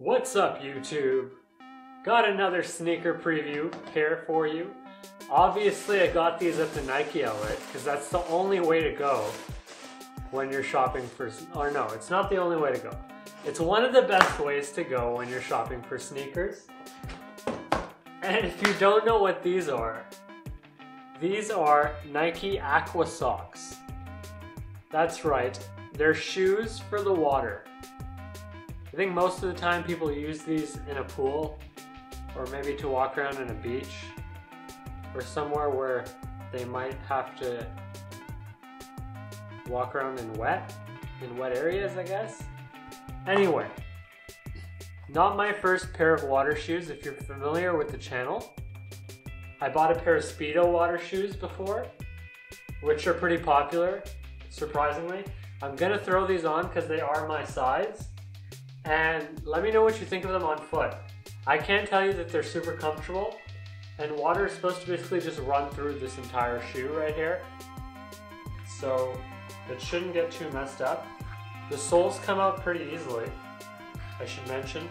What's up, YouTube? Got another sneaker preview here for you. Obviously, I got these at the Nike outlet because that's the only way to go when you're shopping for, or no, it's not the only way to go. It's one of the best ways to go when you're shopping for sneakers. And if you don't know what these are Nike Aqua socks. That's right, they're shoes for the water. I think most of the time people use these in a pool or maybe to walk around on a beach or somewhere where they might have to walk around in wet areas, I guess. Anyway, not my first pair of water shoes. If you're familiar with the channel, I bought a pair of Speedo water shoes before, which are pretty popular, surprisingly. I'm gonna throw these on because they are my size, and let me know what you think of them on foot. I can't tell you that they're super comfortable, and water is supposed to basically just run through this entire shoe right here, so it shouldn't get too messed up. The soles come out pretty easily, I should mention.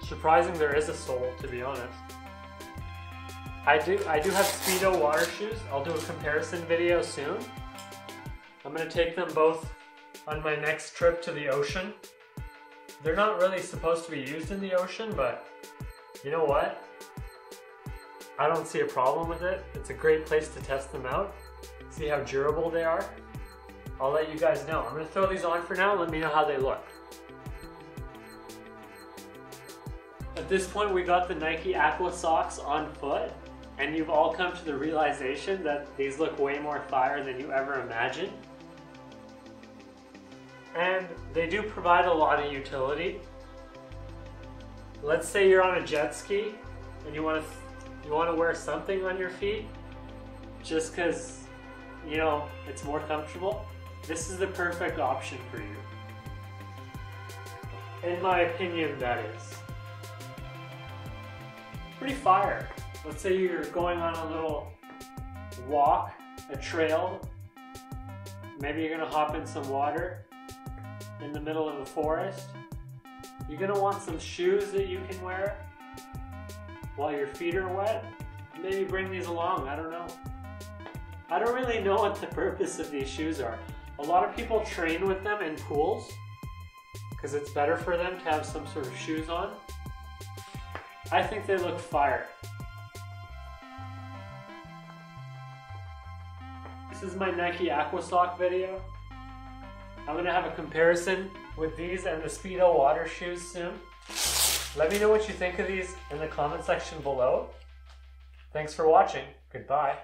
Surprising there is a sole, to be honest. I do have Speedo water shoes. I'll do a comparison video soon. I'm gonna take them both on my next trip to the ocean. They're not really supposed to be used in the ocean, but you know what? I don't see a problem with it. It's a great place to test them out, see how durable they are. I'll let you guys know. I'm gonna throw these on for now. Let me know how they look. At this point, we got the Nike Aqua socks on foot, and you've all come to the realization that these look way more fire than you ever imagined. And they do provide a lot of utility. Let's say you're on a jet ski and you want to wear something on your feet just because, you know, it's more comfortable. This is the perfect option for you. In my opinion, that is. Pretty fire. Let's say you're going on a little walk, a trail. Maybe you're gonna hop in some water in the middle of the forest. You're gonna want some shoes that you can wear while your feet are wet. Maybe bring these along, I don't know. I don't really know what the purpose of these shoes are. A lot of people train with them in pools because it's better for them to have some sort of shoes on. I think they look fire. This is my Nike Aqua sock video. I'm gonna have a comparison with these and the Speedo water shoes soon. Let me know what you think of these in the comment section below. Thanks for watching. Goodbye.